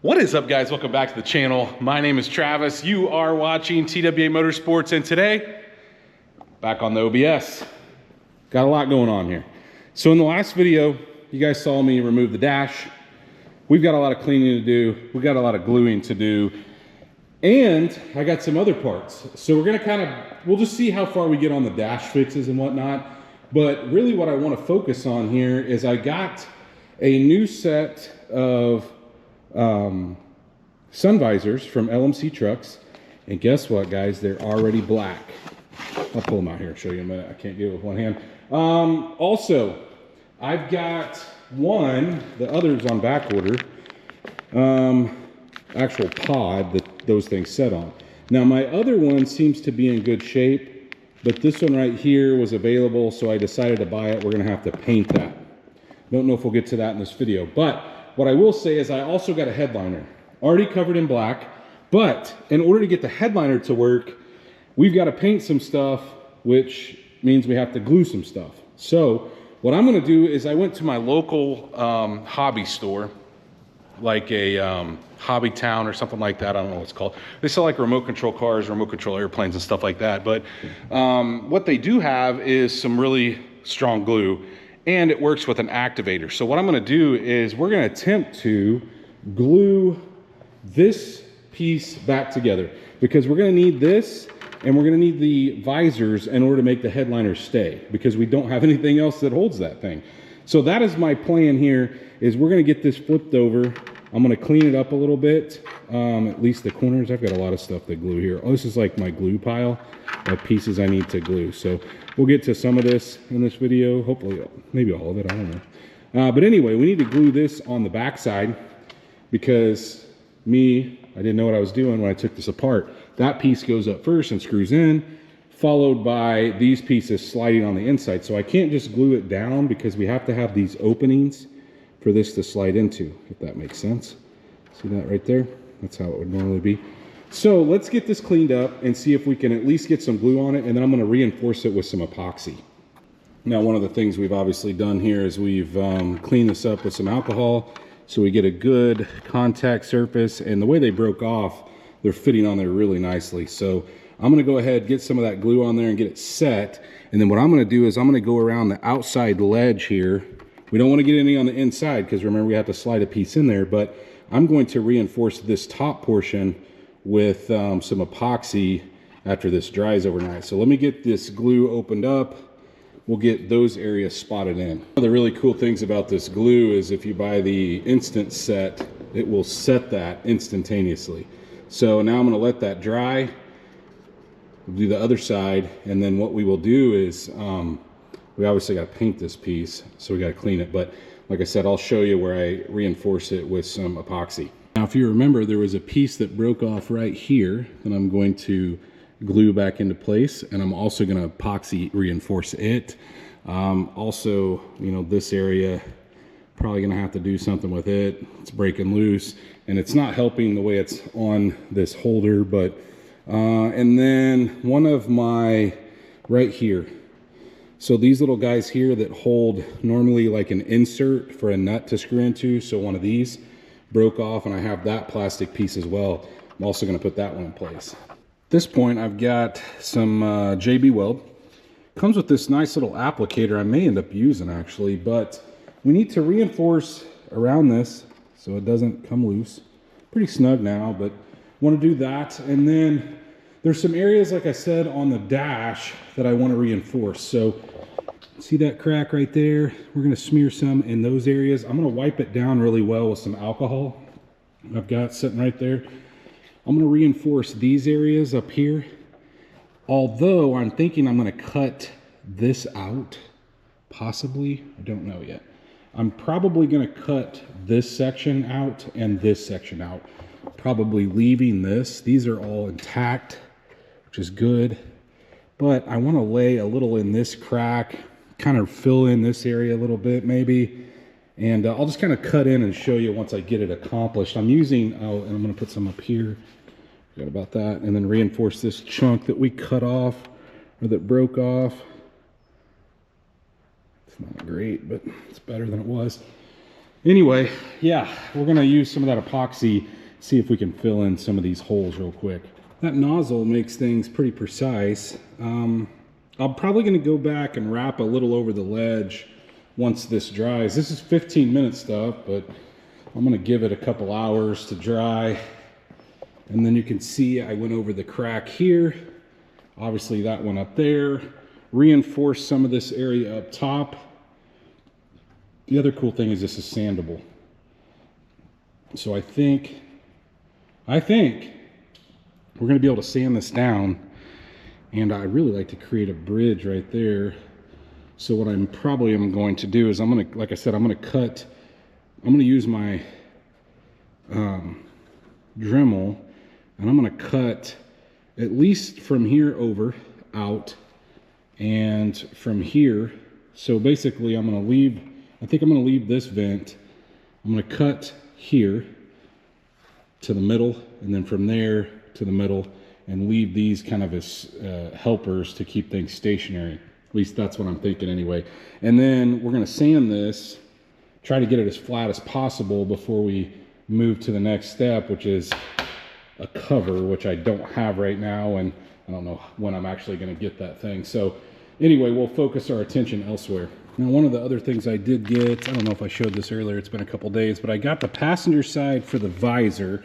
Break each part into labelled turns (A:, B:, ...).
A: What is up, guys? Welcome back to the channel. My name is Travis. You are watching TWA Motorsports, and today, back on the OBS. Got a lot going on here. So in the last video, you guys saw me remove the dash. We've got a lot of cleaning to do. We've got a lot of gluing to do. And I got some other parts. So we're gonna we'll just see how far we get on the dash fixes and whatnot. But really what I wanna focus on here is I got a new set of sun visors from LMC trucks, and guess what, guys? They're already black. I'll pull them out here and show you in a minute. I can't get it with one hand. Also, I've got one, the other's on back order, actual pod that those things set on. Now my other one seems to be in good shape, but this one right here was available, so I decided to buy it. We're gonna have to paint that. Don't know if we'll get to that in this video, but what I will say is I also got a headliner, already covered in black, but in order to get the headliner to work, we've got to paint some stuff, which means we have to glue some stuff. So what I'm going to do is I went to my local hobby store, like a Hobby Town or something like that. I don't know what it's called. They sell like remote control cars, remote control airplanes and stuff like that. But what they do have is some really strong glue, and it works with an activator. So what I'm gonna do is we're gonna attempt to glue this piece back together, because we're gonna need this and we're gonna need the visors in order to make the headliner stay, because we don't have anything else that holds that thing. So that is my plan here, is we're gonna get this flipped over. I'm gonna clean it up a little bit, at least the corners. I've got a lot of stuff to glue here. Oh, this is like my glue pile of pieces I need to glue. So we'll get to some of this in this video, hopefully, maybe all of it, I don't know. But anyway, we need to glue this on the back side, because I didn't know what I was doing when I took this apart. That piece goes up first and screws in, followed by these pieces sliding on the inside. So I can't just glue it down, because we have to have these openings for this to slide into, if that makes sense. See that right there? That's how it would normally be. So let's get this cleaned up and see if we can at least get some glue on it, and then I'm going to reinforce it with some epoxy. Now, one of the things we've obviously done here is we've cleaned this up with some alcohol, so we get a good contact surface, and the way they broke off, they're fitting on there really nicely. So I'm going to go ahead, get some of that glue on there and get it set, and then what I'm going to do is I'm going to go around the outside ledge here. We don't want to get any on the inside, because remember, we have to slide a piece in there, but I'm going to reinforce this top portion with some epoxy after this dries overnight. So let me get this glue opened up. We'll get those areas spotted in. One of the really cool things about this glue is if you buy the instant set, it will set that instantaneously. So now I'm going to let that dry. We'll do the other side, and then what we will do is we obviously got to paint this piece, so we got to clean it. But like I said, I'll show you where I reinforce it with some epoxy. Now, if you remember, there was a piece that broke off right here that I'm going to glue back into place, and I'm also going to epoxy reinforce it. Also, you know, this area, probably going to have to do something with it. It's breaking loose, and it's not helping the way it's on this holder. But and then one of my right here. So these little guys here that hold normally like an insert for a nut to screw into, so one of these broke off, and I have that plastic piece as well. I'm also going to put that one in place. At this point, I've got some JB Weld. Comes with this nice little applicator I may end up using, actually, but we need to reinforce around this so it doesn't come loose. Pretty snug now, but want to do that. And then there's some areas, like I said, on the dash that I want to reinforce. So see that crack right there? We're going to smear some in those areas. I'm going to wipe it down really well with some alcohol I've got sitting right there. I'm going to reinforce these areas up here. Although I'm thinking I'm going to cut this out, possibly. I don't know yet. I'm probably going to cut this section out and this section out. Probably leaving this. These are all intact, which is good. But I want to lay a little in this crack, kind of fill in this area a little bit maybe, and I'll just kind of cut in and show you once I get it accomplished. I'm using, and I'm going to put some up here, forgot about that, and then reinforce this chunk that we cut off, or that broke off. It's not great, but it's better than it was. Anyway, yeah, we're gonna use some of that epoxy, see if we can fill in some of these holes real quick. That nozzle makes things pretty precise. I'm probably gonna go back and wrap a little over the ledge once this dries. This is 15-minute stuff, but I'm gonna give it a couple hours to dry. And then you can see I went over the crack here. Obviously that one up there. Reinforced some of this area up top. The other cool thing is this is sandable. So I think we're gonna be able to sand this down, and I really like to create a bridge right there. So what I'm probably going to do is I'm gonna, like I said, I'm gonna use my Dremel, and I'm gonna cut at least from here over out and from here. So basically I'm gonna leave, I think I'm gonna leave this vent. I'm gonna cut here to the middle, and then from there to the middle, and leave these kind of as helpers to keep things stationary. At least that's what I'm thinking anyway. And then we're gonna sand this, try to get it as flat as possible before we move to the next step, which is a cover, which I don't have right now, and I don't know when I'm actually gonna get that thing. So anyway, we'll focus our attention elsewhere. Now, one of the other things I did get, I don't know if I showed this earlier, it's been a couple days, but I got the passenger side for the visor,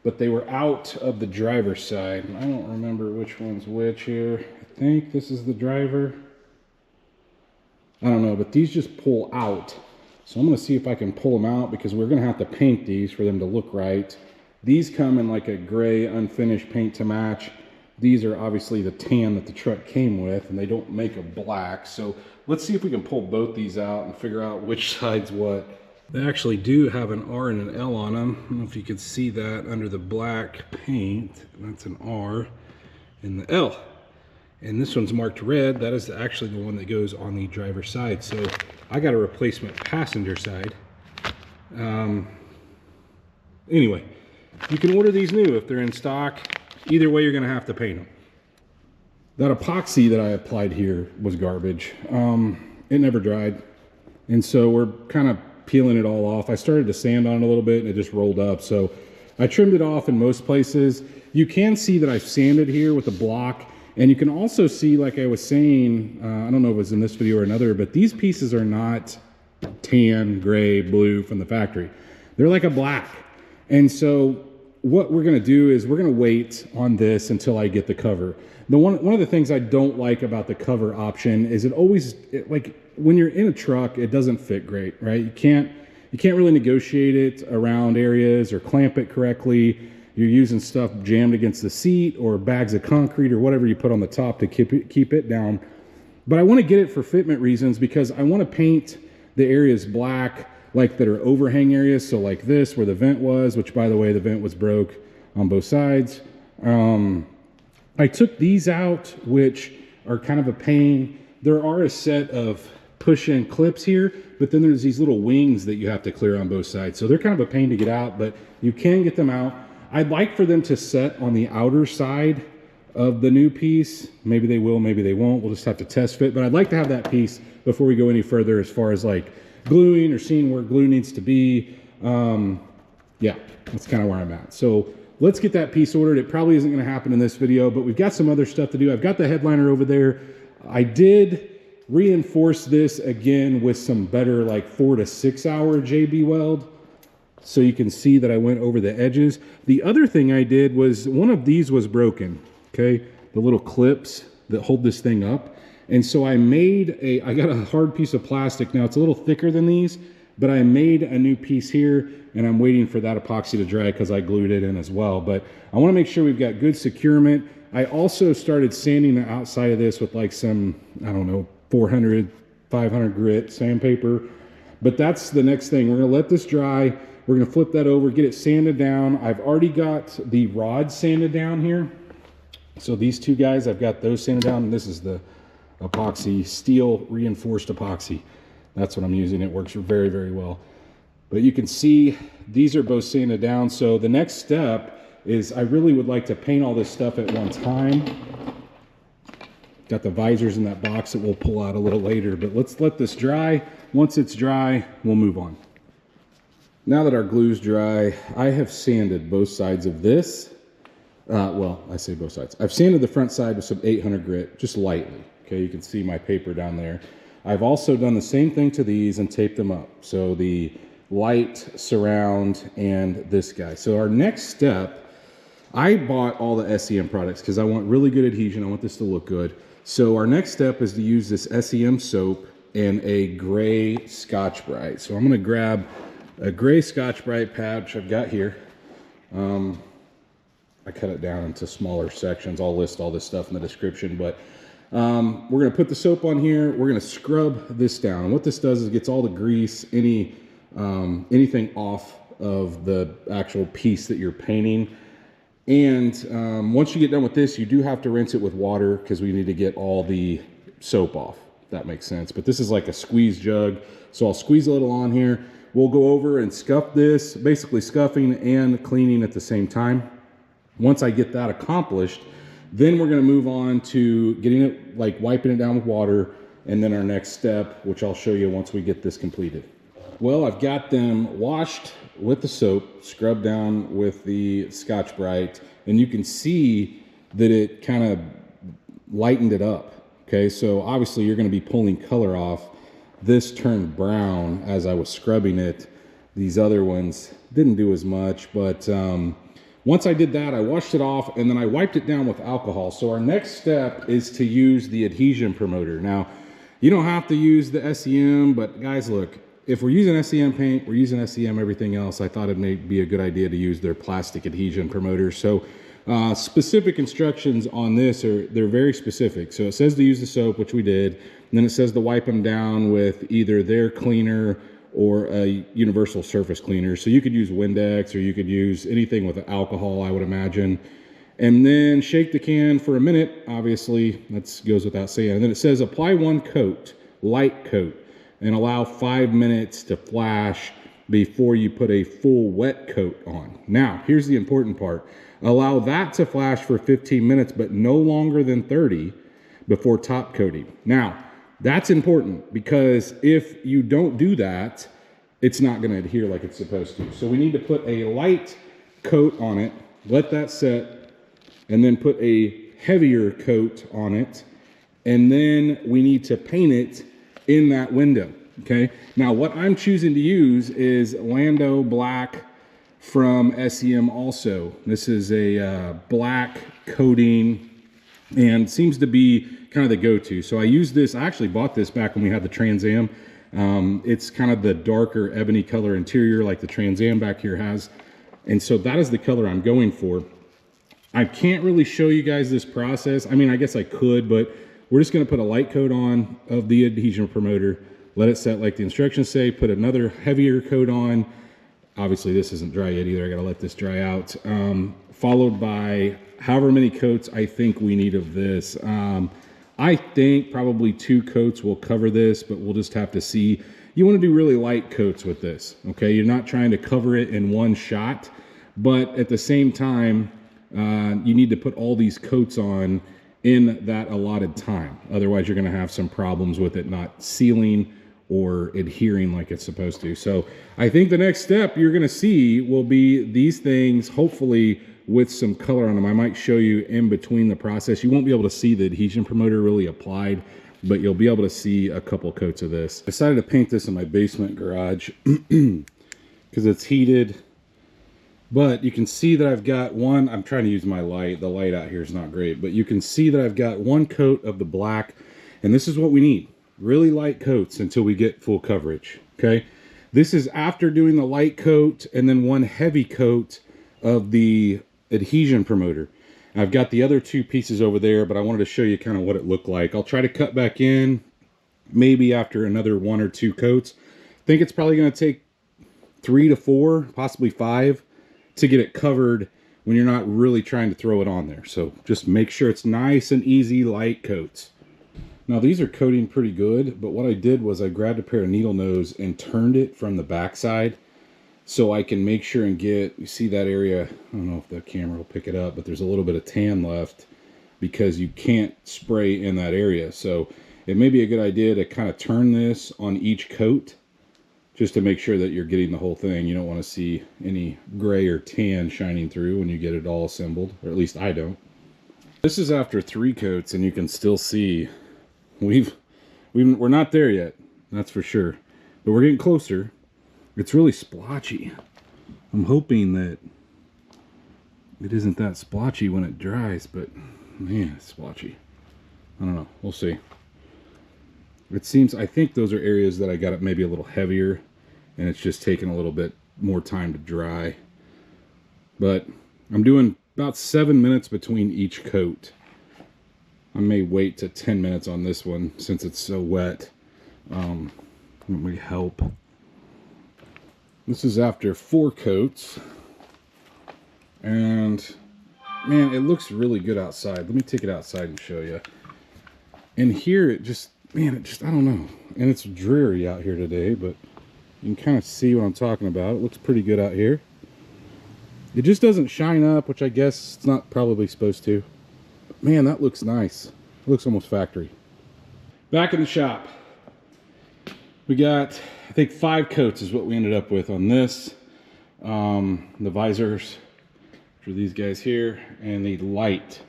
A: but they were out of the driver's side. And I don't remember which one's which here. I think this is the driver. I don't know, but these just pull out. So I'm gonna see if I can pull them out, because we're gonna have to paint these for them to look right. These come in like a gray unfinished paint to match. These are obviously the tan that the truck came with, and they don't make a black. So let's see if we can pull both these out and figure out which side's what. They actually do have an R and an L on them. I don't know if you can see that under the black paint. That's an R and the L. And this one's marked red. That is actually the one that goes on the driver's side. So I got a replacement passenger side. Anyway, you can order these new if they're in stock. Either way, you're gonna have to paint them. That epoxy that I applied here was garbage. It never dried. And so we're kind of peeling it all off. I started to sand on it a little bit and it just rolled up. So I trimmed it off in most places. You can see that I've sanded here with a block. And you can also see, like I was saying, I don't know if it was in this video or another, but these pieces are not tan, gray, blue from the factory. They're like a black. And so what we're gonna do is we're gonna wait on this until I get the cover. One of the things I don't like about the cover option is like when you're in a truck, it doesn't fit great, right? You can't really negotiate it around areas or clamp it correctly. You're using stuff jammed against the seat or bags of concrete or whatever you put on the top to keep it down. But I want to get it for fitment reasons, because I want to paint the areas black, like that are overhang areas. So like this, where the vent was, which by the way, the vent was broke on both sides. I took these out, which are kind of a pain. There are a set of push-in clips here, but then there's these little wings that you have to clear on both sides. So they're kind of a pain to get out, but you can get them out. I'd like for them to set on the outer side of the new piece. Maybe they will, maybe they won't. We'll just have to test fit, but I'd like to have that piece before we go any further as far as like gluing or seeing where glue needs to be. Yeah, that's kind of where I'm at. So let's get that piece ordered. It probably isn't going to happen in this video, but we've got some other stuff to do. I've got the headliner over there. I did reinforce this again with some better like 4 to 6 hour JB weld. So you can see that I went over the edges. The other thing I did was, one of these was broken, okay? The little clips that hold this thing up. And so I got a hard piece of plastic. Now it's a little thicker than these, but I made a new piece here, and I'm waiting for that epoxy to dry because I glued it in as well. But I want to make sure we've got good securement. I also started sanding the outside of this with like some, I don't know, 400, 500 grit sandpaper. But that's the next thing. We're going to let this dry. We're going to flip that over, get it sanded down. I've already got the rods sanded down here. So these two guys, I've got those sanded down. And this is the epoxy, steel reinforced epoxy. That's what I'm using. It works very, very well. But you can see these are both sanded down. So the next step is I really would like to paint all this stuff at one time. Got the visors in that box that we'll pull out a little later, but let's let this dry. Once it's dry, we'll move on. Now that our glue's dry, I have sanded both sides of this. Well, I say both sides. I've sanded the front side with some 800 grit, just lightly. Okay, you can see my paper down there. I've also done the same thing to these and taped them up. So the light, surround, and this guy. So our next step, I bought all the SEM products because I want really good adhesion. I want this to look good. So our next step is to use this SEM soap and a gray Scotch-Brite. So I'm gonna grab a gray Scotch-Brite pad, which I've got here. I cut it down into smaller sections. I'll list all this stuff in the description, but we're gonna put the soap on here. We're gonna scrub this down. And what this does is it gets all the grease, anything off of the actual piece that you're painting. And once you get done with this, you do have to rinse it with water because we need to get all the soap off, if that makes sense. But this is like a squeeze jug. So I'll squeeze a little on here. We'll go over and scuff this, basically scuffing and cleaning at the same time. Once I get that accomplished, then we're gonna move on to getting it, like wiping it down with water, and then our next step, which I'll show you once we get this completed. Well, I've got them washed with the soap, scrubbed down with the Scotch-Brite, and you can see that it kind of lightened it up. Okay, so obviously you're gonna be pulling color off. This turned brown as I was scrubbing it. These other ones didn't do as much, but once I did that, I washed it off and then I wiped it down with alcohol. So our next step is to use the adhesion promoter. Now, you don't have to use the SEM, but guys, look, if we're using SEM paint, we're using SEM everything else, I thought it may be a good idea to use their plastic adhesion promoter. So specific instructions on this they're very specific. So it says to use the soap, which we did, and then it says to wipe them down with either their cleaner or a universal surface cleaner. So you could use Windex or you could use anything with alcohol, I would imagine. And then shake the can for a minute, obviously, that goes without saying. And then it says apply one coat, light coat, and allow 5 minutes to flash before you put a full wet coat on. Now, here's the important part. Allow that to flash for 15 minutes, but no longer than 30 before top coating. Now, that's important because if you don't do that, it's not gonna adhere like it's supposed to. So we need to put a light coat on it, let that set, and then put a heavier coat on it, and then we need to paint it in that window, okay? Now, what I'm choosing to use is Lando Black from SEM also. This is a black coating and seems to be kind of the go-to. So I use this, I actually bought this back when we had the Trans Am. It's kind of the darker ebony color interior like the Trans Am back here has. And so that is the color I'm going for. I can't really show you guys this process. I mean, I guess I could, but we're just gonna put a light coat on of the adhesion promoter, let it set like the instructions say, put another heavier coat on. Obviously this isn't dry yet either, I gotta let this dry out. Followed by however many coats I think we need of this. I think probably 2 coats will cover this, but we'll just have to see. You wanna do really light coats with this, okay? You're not trying to cover it in one shot, but at the same time, you need to put all these coats on in that allotted time. Otherwise, you're gonna have some problems with it not sealing or adhering like it's supposed to. So I think the next step you're gonna see will be these things, hopefully with some color on them. I might show you in between the process. You won't be able to see the adhesion promoter really applied, but you'll be able to see a couple coats of this. I decided to paint this in my basement garage because it's heated. But you can see that I've got one, I'm trying to use my light. The light out here is not great, but you can see that I've got 1 coat of the black, and this is what we need. Really light coats until we get full coverage, okay? This is after doing the light coat and then 1 heavy coat of the adhesion promoter. I've got the other 2 pieces over there, but I wanted to show you kind of what it looked like. I'll try to cut back in maybe after another 1 or 2 coats. I think it's probably gonna take 3 to 4, possibly 5 to get it covered when you're not really trying to throw it on there. So just make sure it's nice and easy light coats. Now these are coating pretty good, but what I did was I grabbed a pair of needle nose and turned it from the back side so I can make sure and get, you see that area, I don't know if the camera will pick it up, but there's a little bit of tan left because you can't spray in that area. So it may be a good idea to kind of turn this on each coat just to make sure that you're getting the whole thing. You don't want to see any gray or tan shining through when you get it all assembled, or at least I don't. This is after 3 coats, and you can still see we're not there yet, that's for sure, but we're getting closer. It's really splotchy. I'm hoping that it isn't that splotchy when it dries, but man, it's splotchy. I don't know, we'll see. It seems, I think those are areas that I got it maybe a little heavier, and it's just taking a little bit more time to dry. But I'm doing about 7 minutes between each coat. I may wait to 10 minutes on this one since it's so wet. Let me help. This is after 4 coats. And man, it looks really good outside. Let me take it outside and show you. And here it just, man, I don't know. And it's dreary out here today, but you can kind of see what I'm talking about. It looks pretty good out here. It just doesn't shine up, which I guess it's not probably supposed to. But man, that looks nice. It looks almost factory. Back in the shop. We got, I think 5 coats is what we ended up with on this. The visors for these guys here, and the light.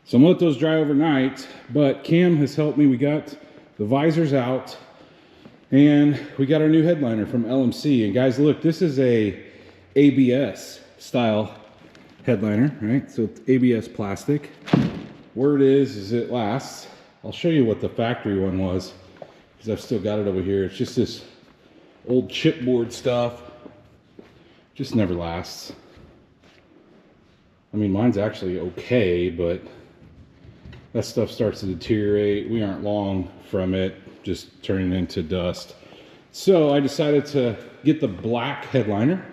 A: So I'm gonna let those dry overnight, but Cam has helped me. We got the visors out, and we got our new headliner from LMC. And guys, look, this is a ABS style headliner, right? So it's ABS plastic. Word is it lasts. I'll show you what the factory one was, because I've still got it over here. It's just this old chipboard stuff. Just never lasts. I mean, mine's actually okay, but that stuff starts to deteriorate. We aren't long from it just turning into dust. So I decided to get the black headliner,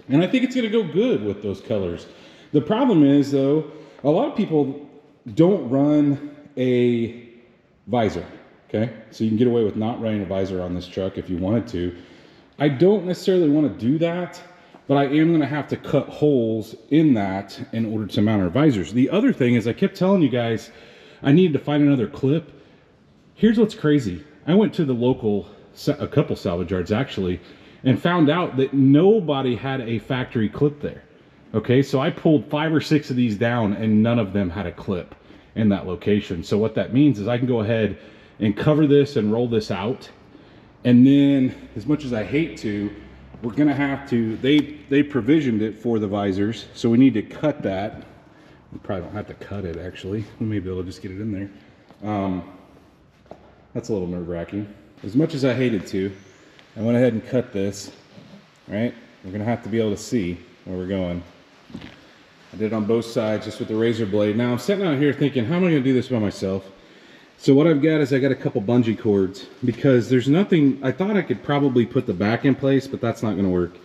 A: and I think it's gonna go good with those colors. The problem is though, a lot of people don't run a visor, okay? So you can get away with not running a visor on this truck if you wanted to. I don't necessarily want to do that, but I am going to have to cut holes in that in order to mount our visors. The other thing is, I kept telling you guys I needed to find another clip. Here's what's crazy. I went to the local, a couple salvage yards actually, and found out that nobody had a factory clip there. Okay, so I pulled 5 or 6 of these down, and none of them had a clip in that location. So what that means is I can go ahead and cover this and roll this out. And then, as much as I hate to, we're gonna have to, they provisioned it for the visors, so we need to cut that. We probably don't have to cut it actually. We may be able to just get it in there. That's a little nerve-wracking. As much as I hated to, I went ahead and cut this, right? We're gonna have to be able to see where we're going. I did it on both sides just with the razor blade. Now I'm sitting out here thinking, how am I gonna do this by myself? So what I've got is I got a couple bungee cords, because there's nothing, I thought I could probably put the back in place, but that's not gonna work.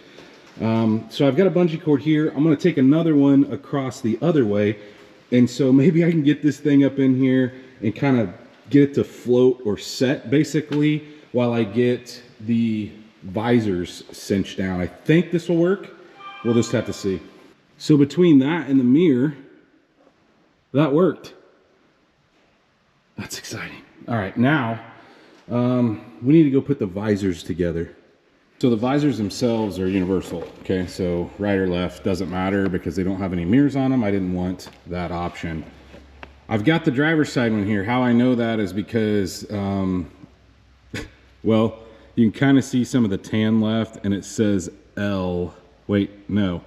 A: So I've got a bungee cord here. I'm gonna take another one across the other way. And so maybe I can get this thing up in here and kind of get it to float or set basically while I get the visors cinched down. I think this will work. We'll just have to see. So between that and the mirror, that worked. That's exciting. All right, now we need to go put the visors together. So the visors themselves are universal, okay? So right or left doesn't matter because they don't have any mirrors on them. I didn't want that option. I've got the driver's side one here. How I know that is because, well, you can kind of see some of the tan left, and it says L. Wait, no.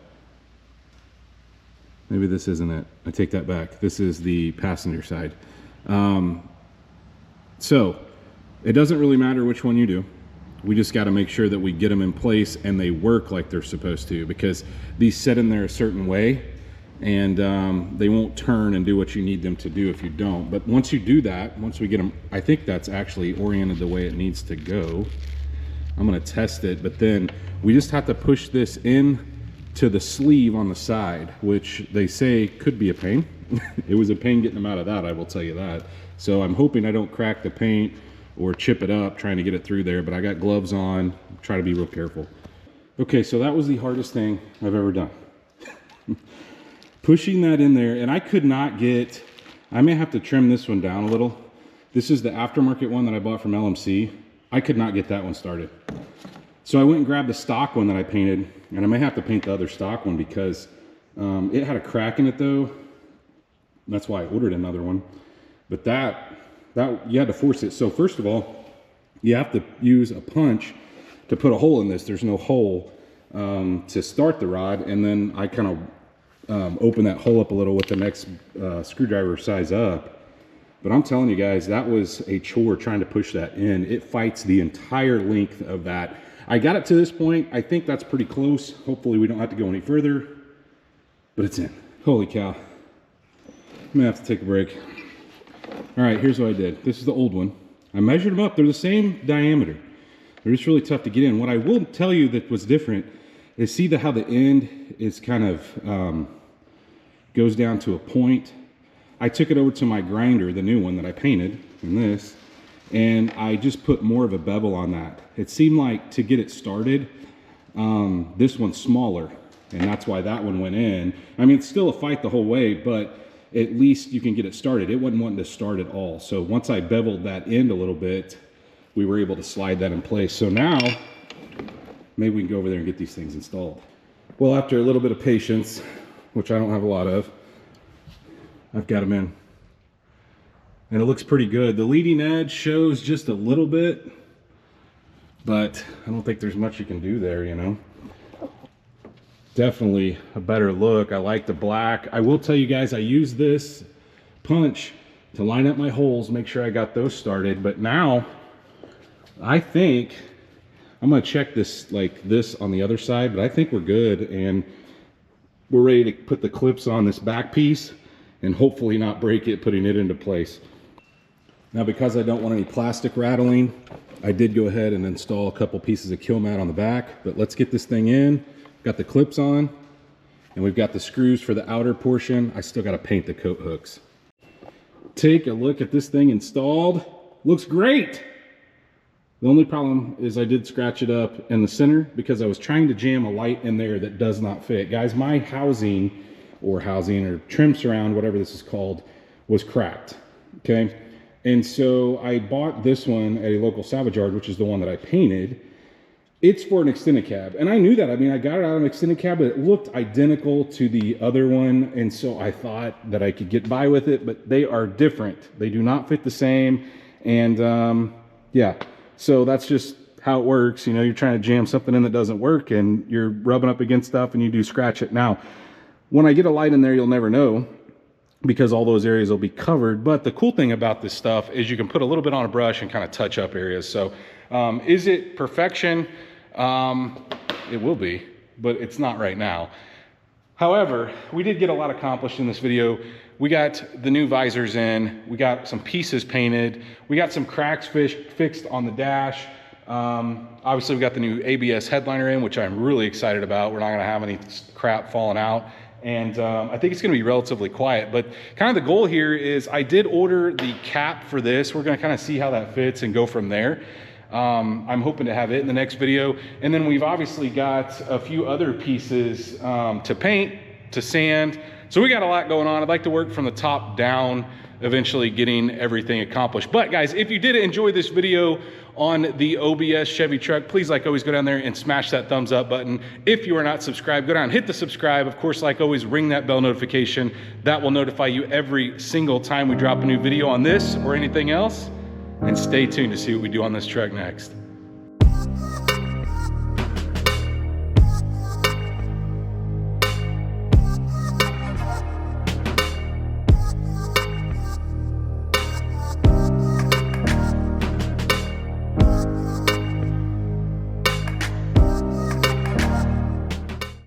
A: Maybe this isn't it. I take that back. This is the passenger side. So it doesn't really matter which one you do. We just got to make sure that we get them in place and they work like they're supposed to, because these set in there a certain way, and they won't turn and do what you need them to do if you don't. But once you do that, once we get them, I think that's actually oriented the way it needs to go. I'm going to test it, but then we just have to push this in to the sleeve on the side, which they say could be a pain. It was a pain getting them out of that, I will tell you that. So I'm hoping I don't crack the paint or chip it up trying to get it through there, but I got gloves on, try to be real careful. Okay, so that was the hardest thing I've ever done. Pushing that in there, and I could not get, I may have to trim this one down a little. This is the aftermarket one that I bought from LMC. I could not get that one started. So I went and grabbed the stock one that I painted, and I may have to paint the other stock one because it had a crack in it though. That's why I ordered another one. But that you had to force it. So first of all, you have to use a punch to put a hole in this. There's no hole to start the rod, and then I kind of open that hole up a little with the next screwdriver size up. But I'm telling you guys, that was a chore trying to push that in. It fights the entire length of that. I got it to this point. I think that's pretty close. Hopefully we don't have to go any further, but it's in. Holy cow. I'm gonna have to take a break. All right, here's what I did. This is the old one. I measured them up. They're the same diameter. They're just really tough to get in. What I will tell you that was different is see how the end is kind of goes down to a point. I took it over to my grinder, the new one that I painted in this, and I just put more of a bevel on that. It seemed like to get it started, this one's smaller, and that's why that one went in. I mean, it's still a fight the whole way, but at least you can get it started. It wasn't wanting to start at all. So once I beveled that end a little bit, we were able to slide that in place. So now, maybe we can go over there and get these things installed. Well, after a little bit of patience, which I don't have a lot of, I've got them in. And it looks pretty good. The leading edge shows just a little bit, but I don't think there's much you can do there, you know. Definitely a better look. I like the black. I will tell you guys, I use this punch to line up my holes, make sure I got those started. But now, I think I'm gonna check this like this on the other side, but I think we're good, and we're ready to put the clips on this back piece and hopefully not break it, putting it into place. Now, because I don't want any plastic rattling, I did go ahead and install a couple pieces of kill mat on the back, but let's get this thing in. Got the clips on, and we've got the screws for the outer portion. I still got to paint the coat hooks. Take a look at this thing installed. Looks great. The only problem is I did scratch it up in the center because I was trying to jam a light in there that does not fit. Guys, my housing or trim surround, whatever this is called, was cracked, okay? And so I bought this one at a local salvage yard, which is the one that I painted. It's for an extended cab, and I knew that. I mean, I got it out of an extended cab, but it looked identical to the other one, and so I thought that I could get by with it, but they are different. They do not fit the same, and yeah, so that's just how it works. You know, you're trying to jam something in that doesn't work, and you're rubbing up against stuff, and you do scratch it. Now, when I get a light in there, you'll never know, because all those areas will be covered. But the cool thing about this stuff is you can put a little bit on a brush and kind of touch up areas. So is it perfection? It will be, but it's not right now. However, we did get a lot accomplished in this video. We got the new visors in, we got some pieces painted, we got some cracks fixed on the dash. Obviously we got the new ABS headliner in, which I'm really excited about. We're not gonna have any crap falling out. And I think it's gonna be relatively quiet, but kind of the goal here is I did order the cap for this. We're gonna kind of see how that fits and go from there. I'm hoping to have it in the next video. And then we've obviously got a few other pieces to paint, to sand. So we got a lot going on. I'd like to work from the top down, eventually getting everything accomplished. But guys, if you did enjoy this video on the OBS Chevy truck, please, like always, go down there and smash that thumbs up button. If you are not subscribed, go down and hit the subscribe. Of course, like always, ring that bell notification. That will notify you every single time we drop a new video on this or anything else. And stay tuned to see what we do on this truck next.